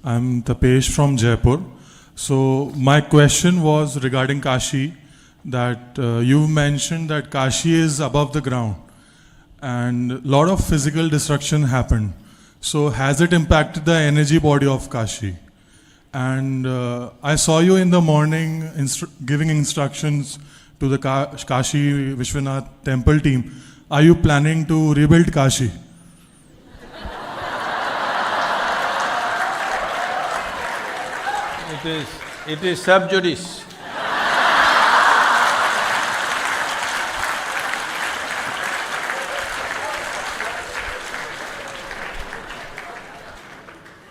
I'm Tapesh from Jaipur. So my question was regarding Kashi, that you mentioned that Kashi is above the ground and a lot of physical destruction happened. So has it impacted the energy body of Kashi? And I saw you in the morning giving instructions to the Kashi Vishwanath temple team. Are you planning to rebuild Kashi? It is sub judice.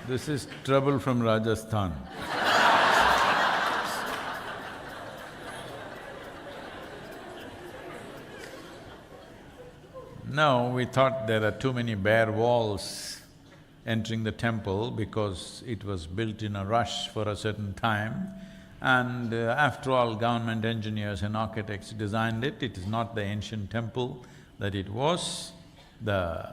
This is trouble from Rajasthan. No, we thought there are too many bare walls entering the temple because it was built in a rush for a certain time. And after all, government engineers and architects designed it. It is not the ancient temple that it was. The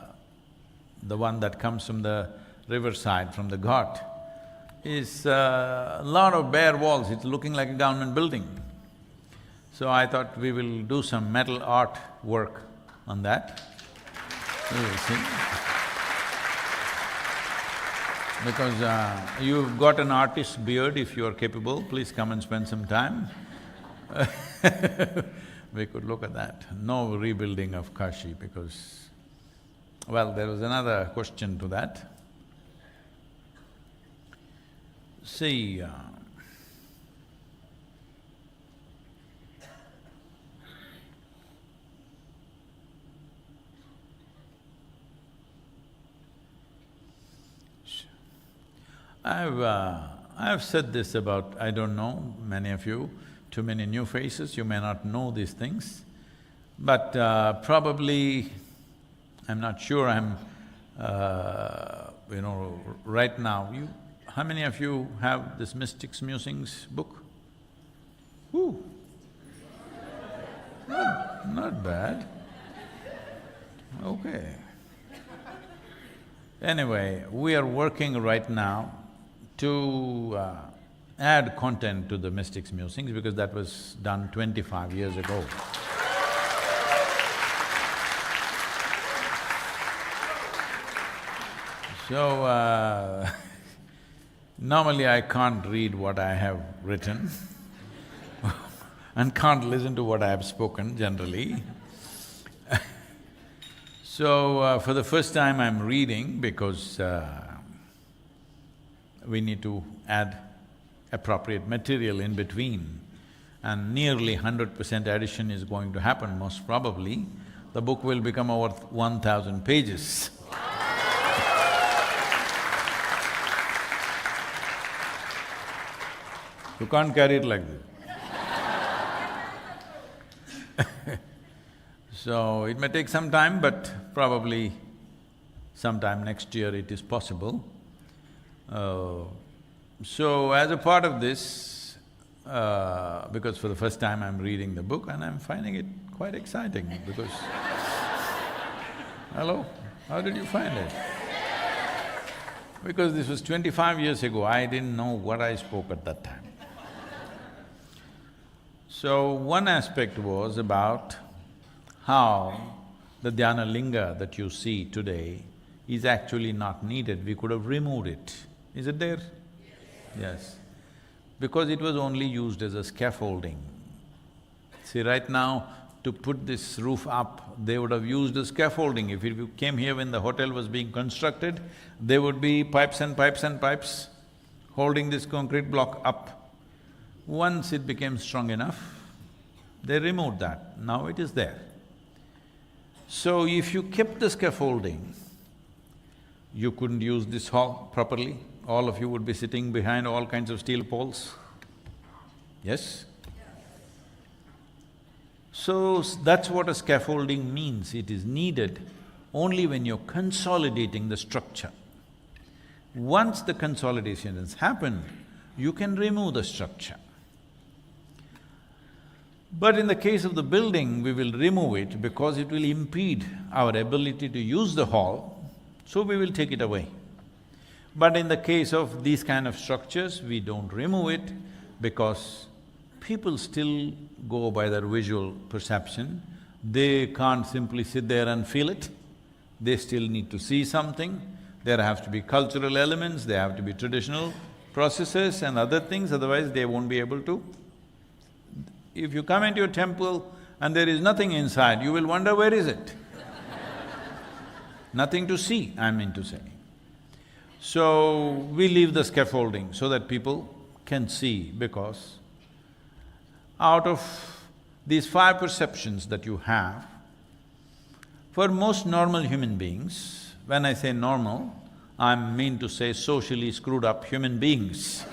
one that comes from the riverside, from the ghat, is a lot of bare walls. It's looking like a government building. So I thought we will do some metal art work on that. We will see. Because you've got an artist's beard, if you are capable, please come and spend some time. We could look at that. No rebuilding of Kashi because… Well, there was another question to that. See, I've said this about, I don't know, many of you, too many new faces, you may not know these things, but probably, I'm not sure, right now, how many of you have this Mystics Musings book? Whew. Not bad. Okay. Anyway, we are working right now to add content to the Mystics Musings because that was done 25 years ago. So, normally I can't read what I have written and can't listen to what I have spoken generally. So, for the first time I'm reading because we need to add appropriate material in between and nearly 100% addition is going to happen most probably. The book will become over 1,000 pages. You can't carry it like this. So, it may take some time, but probably sometime next year it is possible. So, as a part of this, because for the first time I'm reading the book and I'm finding it quite exciting because… Hello? How did you find it? Because this was 25 years ago, I didn't know what I spoke at that time. So, one aspect was about how the dhyana linga that you see today is actually not needed, we could have removed it. Is it there? Yes. Because it was only used as a scaffolding. See, right now, to put this roof up, they would have used a scaffolding. If you came here when the hotel was being constructed, there would be pipes and pipes and pipes holding this concrete block up. Once it became strong enough, they removed that, now it is there. So if you kept the scaffolding, you couldn't use this hall properly, all of you would be sitting behind all kinds of steel poles. Yes? So that's what a scaffolding means, it is needed only when you're consolidating the structure. Once the consolidation has happened, you can remove the structure. But in the case of the building, we will remove it because it will impede our ability to use the hall, so we will take it away. But in the case of these kind of structures, we don't remove it because people still go by their visual perception. They can't simply sit there and feel it. They still need to see something. There have to be cultural elements, there have to be traditional processes and other things, otherwise they won't be able to. If you come into a temple and there is nothing inside, you will wonder, where is it? Nothing to see, I mean to say. So, we leave the scaffolding so that people can see, because out of these five perceptions that you have, for most normal human beings, when I say normal, I mean to say socially screwed up human beings.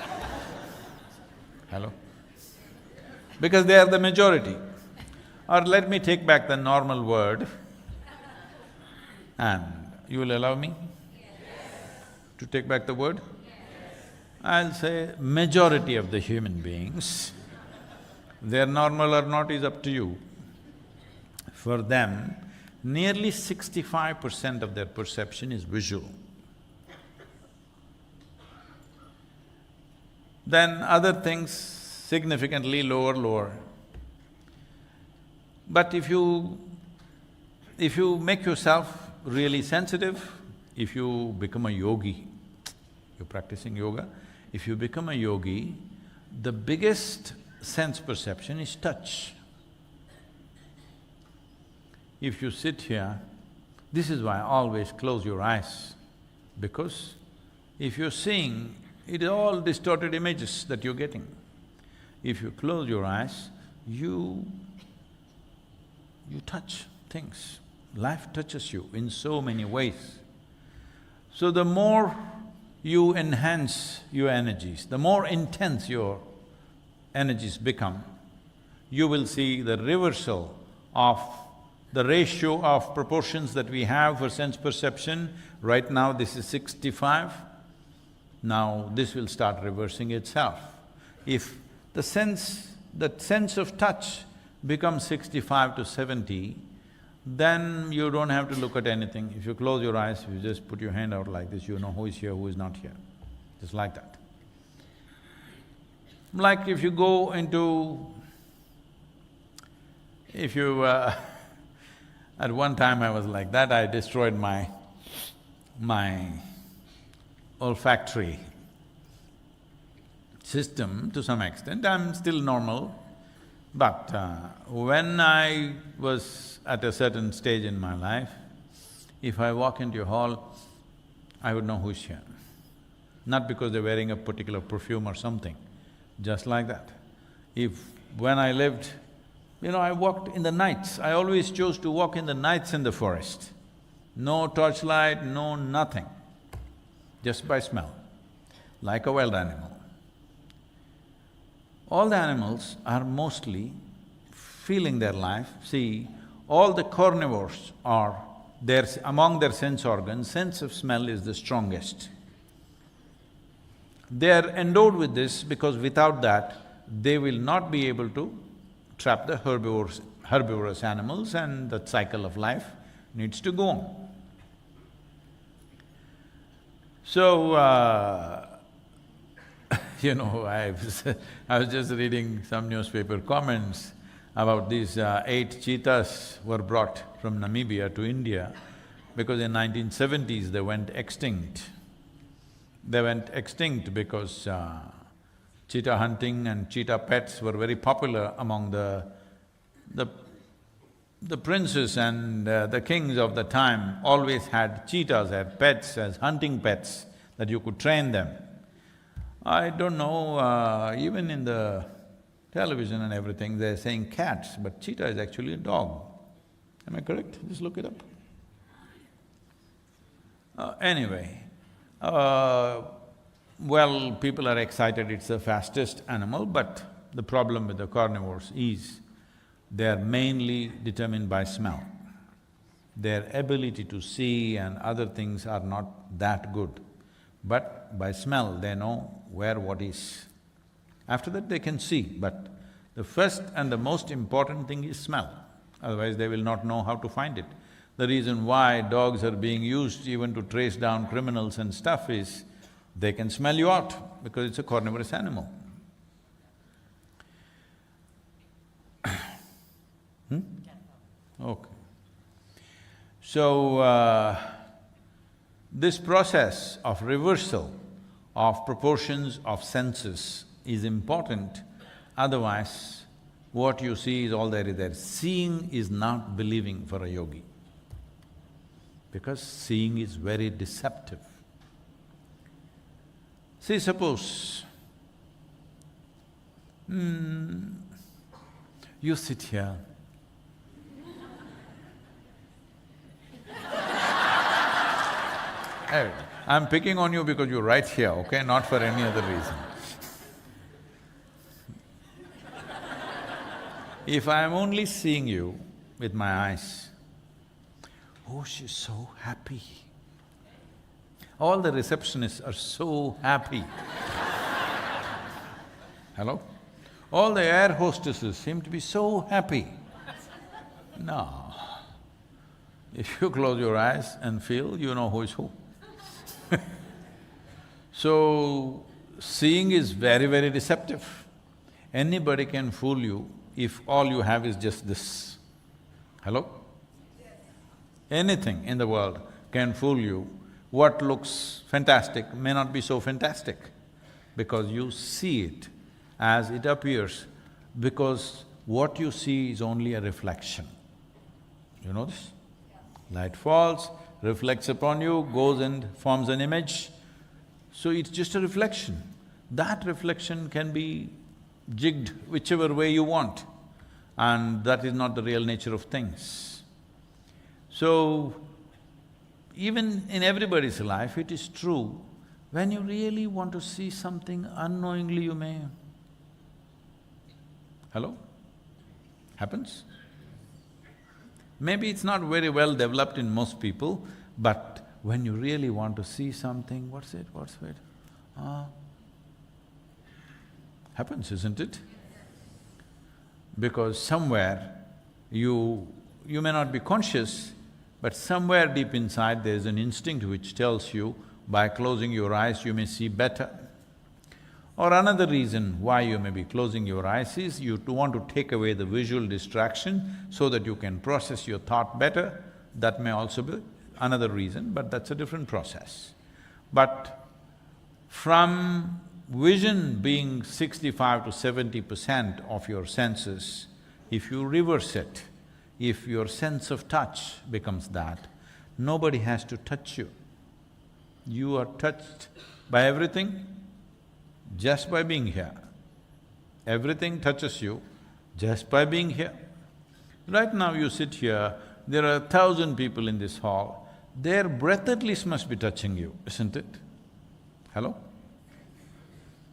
Hello? Because they are the majority. Or let me take back the normal word, and you will allow me to take back the word? I'll say majority of the human beings, they're normal or not is up to you. For them, nearly 65% of their perception is visual. Then other things significantly lower. But if you make yourself really sensitive, if you become a yogi, you're practicing yoga, if you become a yogi, the biggest sense perception is touch. If you sit here, this is why always close your eyes, because if you're seeing, it is all distorted images that you're getting. If you close your eyes, you touch things. Life touches you in so many ways. So the more you enhance your energies, the more intense your energies become, you will see the reversal of the ratio of proportions that we have for sense perception. Right now this is 65, now this will start reversing itself. If the sense of touch becomes 65 to 70, then you don't have to look at anything. If you close your eyes, you just put your hand out like this, you know who is here, who is not here, just like that. Like if you go into… at one time I was like that, I destroyed my olfactory system to some extent. I'm still normal, but when I was at a certain stage in my life, if I walk into a hall, I would know who's here. Not because they're wearing a particular perfume or something, just like that. When I lived, I walked in the nights, I always chose to walk in the nights in the forest. No torchlight, no nothing, just by smell, like a wild animal. All the animals are mostly feeling their life. See, all the carnivores are… among their sense organs, sense of smell is the strongest. They are endowed with this because without that, they will not be able to trap the herbivorous animals, and that cycle of life needs to go on. So, I was just reading some newspaper comments about these 8 cheetahs were brought from Namibia to India because in 1970s they went extinct. They went extinct because cheetah hunting and cheetah pets were very popular among the princes and the kings of the time always had cheetahs as pets, as hunting pets, that you could train them. I don't know, even in the television and everything, they're saying cats, but cheetah is actually a dog. Am I correct? Just look it up. Anyway, well, people are excited it's the fastest animal, but the problem with the carnivores is they are mainly determined by smell. Their ability to see and other things are not that good, but by smell they know where what is. After that they can see, but the first and the most important thing is smell, otherwise they will not know how to find it. The reason why dogs are being used even to trace down criminals and stuff is They can smell you out because it's a carnivorous animal. Okay. So, this process of reversal of proportions of senses is important, otherwise what you see is all there is there. Seeing is not believing for a yogi, because seeing is very deceptive. See, suppose you sit here, hey, I'm picking on you because you're right here, okay, not for any other reason. If I'm only seeing you with my eyes, oh, she's so happy. All the receptionists are so happy. Hello? All the air hostesses seem to be so happy. No. If you close your eyes and feel, you know who is who. So, seeing is very, very deceptive. Anybody can fool you if all you have is just this. Hello? Anything in the world can fool you. What looks fantastic may not be so fantastic, because you see it as it appears, because what you see is only a reflection. You know this? Light falls, reflects upon you, goes and forms an image. So it's just a reflection. That reflection can be jigged whichever way you want, and that is not the real nature of things. So, even in everybody's life, it is true, when you really want to see something, unknowingly you may… Hello? Happens? Maybe it's not very well developed in most people, but when you really want to see something, what's it? Happens, isn't it? Because somewhere you may not be conscious, but somewhere deep inside there's an instinct which tells you, by closing your eyes you may see better. Or another reason why you may be closing your eyes is you want to take away the visual distraction so that you can process your thought better. That may also be another reason, but that's a different process. But from vision being 65 to 70% of your senses, if you reverse it, if your sense of touch becomes that, nobody has to touch you. You are touched by everything just by being here. Everything touches you just by being here. Right now you sit here, there are 1,000 people in this hall, their breath at least must be touching you, isn't it? Hello?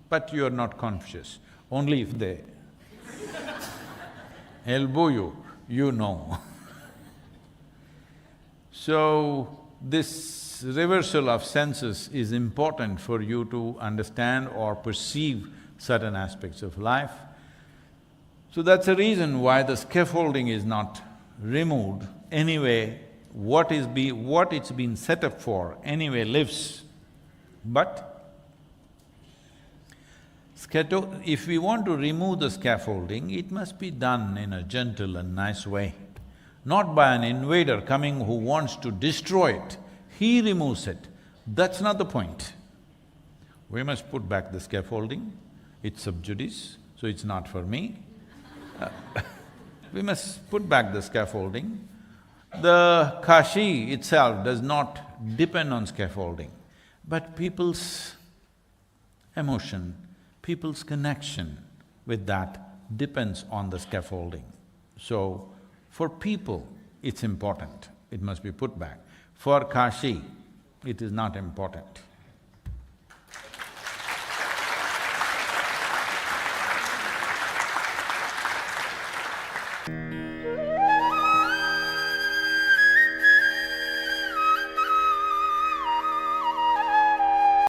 But you are not conscious. Only if they elbow you, you know. So, this reversal of senses is important for you to understand or perceive certain aspects of life. So that's the reason why the scaffolding is not removed. Anyway, what it's been set up for anyway lives. But if we want to remove the scaffolding, it must be done in a gentle and nice way, not by an invader coming who wants to destroy it. He removes it. That's not the point. We must put back the scaffolding. It's sub judice, so it's not for me. We must put back the scaffolding. The Kashi itself does not depend on scaffolding, but people's emotion, people's connection with that depends on the scaffolding. So, for people, it's important, it must be put back. For Kashi, it is not important.